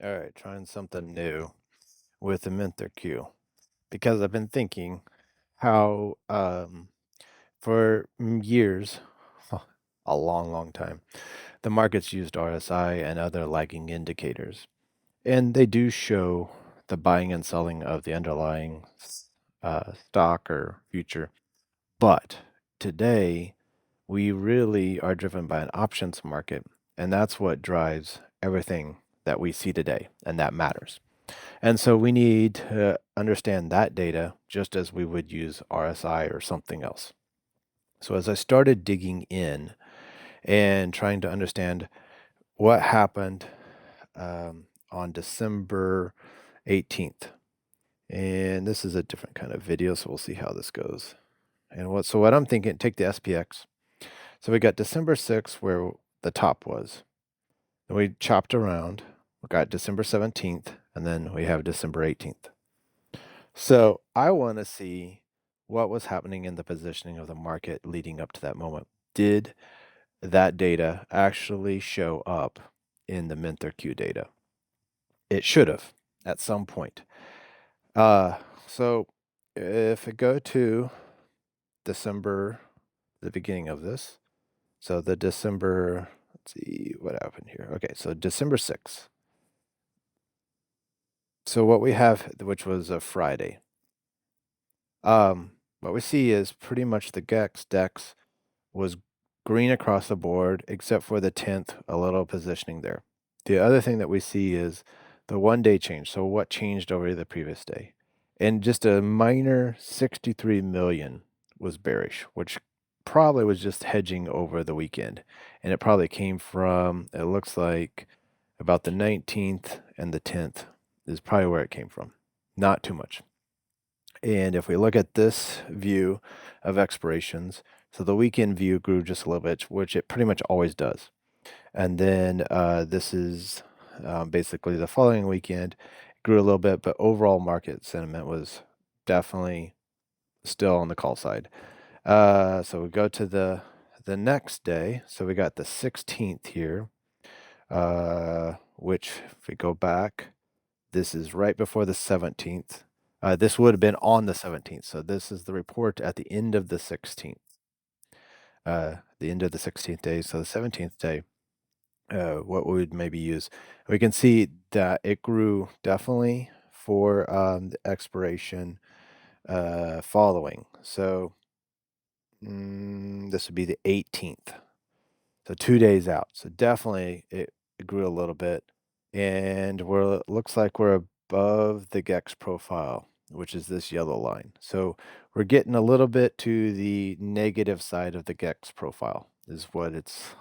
All right, trying something new with the MenthorQ because I've been thinking how for years, a long, long time, the markets used RSI and other lagging indicators, and they do show the buying and selling of the underlying stock or future. But today, we really are driven by an options market, and that's what drives everything that we see today, and that matters. And so we need to understand that data just as we would use RSI or something else. So as I started digging in and trying to understand what happened on December 18th, and this is a different kind of video, so we'll see how this goes. And what I'm thinking, take the SPX. So we got December 6th where the top was. And we chopped around. We got December 17th, and then we have December 18th. So I want to see what was happening in the positioning of the market leading up to that moment. Did that data actually show up in the MenthorQ data? It should have at some point. Uh, so if I go to December, the beginning of this, so the December, let's see what happened here. Okay, so December 6th. So what we have, which was a Friday, what we see is pretty much the GEX DEX was green across the board, except for the 10th, a little positioning there. The other thing that we see is the 1 day change. So what changed over the previous day? And just a minor 63 million was bearish, which probably was just hedging over the weekend. And it probably came from, it looks like about the 19th and the 10th is probably where it came from. Not too much. And if we look at this view of expirations, so the weekend view grew just a little bit, which it pretty much always does. And then this is basically the following weekend, grew a little bit, but overall market sentiment was definitely still on the call side. So we go to the next day. So we got the 16th here, which if we go back, this is right before the 17th. This would have been on the 17th. So this is the report at the end of the 16th. The end of the 16th day. So the 17th day, what we would maybe use. We can see that it grew definitely for the expiration following. So this would be the 18th. So 2 days out. So definitely it grew a little bit. And it looks like we're above the GEX profile, which is this yellow line. So we're getting a little bit to the negative side of the GEX profile is what it's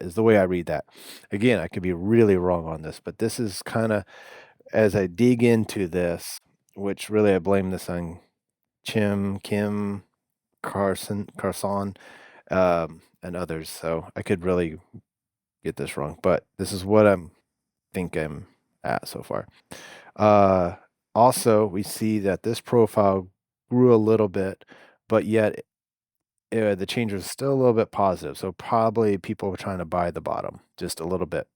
is the way I read that. Again, I could be really wrong on this, but this is kind of as I dig into this, which really I blame this on Kim Carson, and others. So I could really get this wrong, but this is what I'm at so far. Uh, Also, we see that this profile grew a little bit, but yet the change was still a little bit positive. So probably people were trying to buy the bottom just a little bit.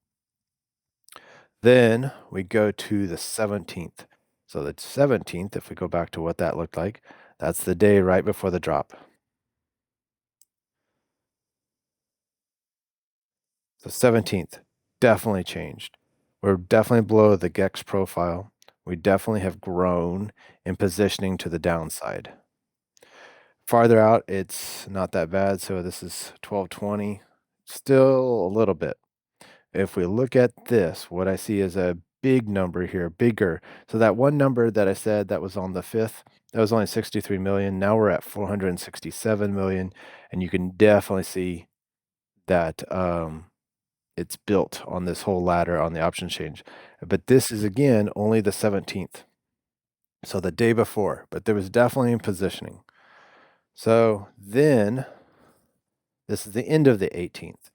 Then we go to the 17th. So the 17th, if we go back to what that looked like, that's the day right before the drop. The 17th definitely changed. We're definitely below the GEX profile. We definitely have grown in positioning to the downside. Farther out, it's not that bad. So this is 1220, still a little bit. If we look at this, what I see is a big number here, bigger. So that one number that I said that was on the 5th, that was only 63 million. Now we're at 467 million. And you can definitely see that it's built on this whole ladder on the option change. But this is again only the 17th. So the day before, but there was definitely positioning. So then this is the end of the 18th.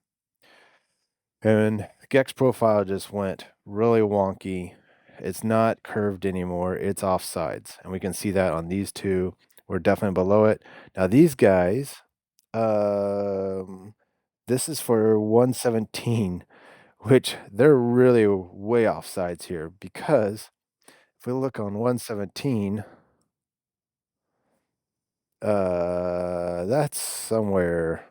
And the GEX profile just went really wonky. It's not curved anymore. It's off sides. And we can see that on these two. We're definitely below it. Now these guys, this is for 117. which they're really way off sides here because if we look on 117, that's somewhere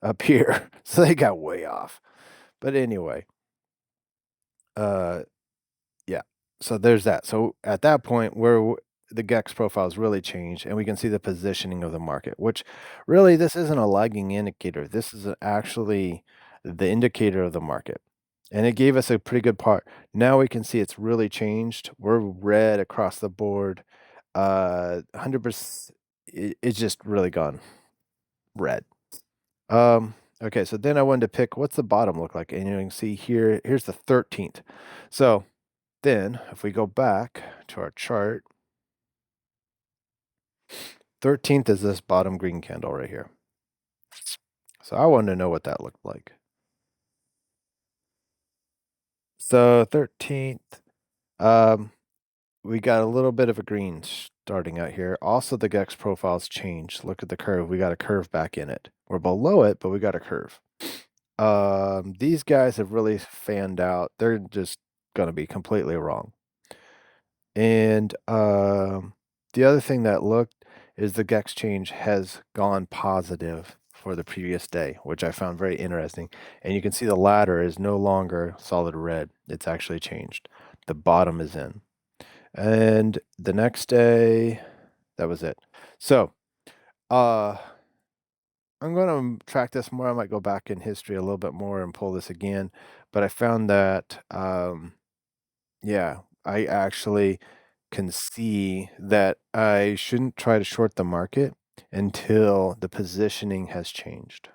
up here. So they got way off. But anyway, uh, yeah. So there's that. So at that point, where the GEX profiles really changed, and we can see the positioning of the market, which really this isn't a lagging indicator. This is actually the indicator of the market. And it gave us a pretty good part. Now we can see it's really changed. We're red across the board. 100%. It's just really gone red. Okay, so then I wanted to pick what's the bottom look like, and you can see here, here's the 13th. So then if we go back to our chart, 13th is this bottom green candle right here. So I wanted to know what that looked like. So 13th, um, we got a little bit of a green starting out here. Also, the GEX profiles changed. Look at the curve. We got a curve back in it. We're below it, but we got a curve. These guys have really fanned out. They're just gonna be completely wrong. And the other thing that looked is the GEX change has gone positive for the previous day, which I found very interesting. And you can see the ladder is no longer solid red. It's actually changed. The bottom is in. And the next day, that was it. So, uh, I'm gonna track this more. I might go back in history a little bit more and pull this again. But I found that, yeah, I actually can see that I shouldn't try to short the market until the positioning has changed.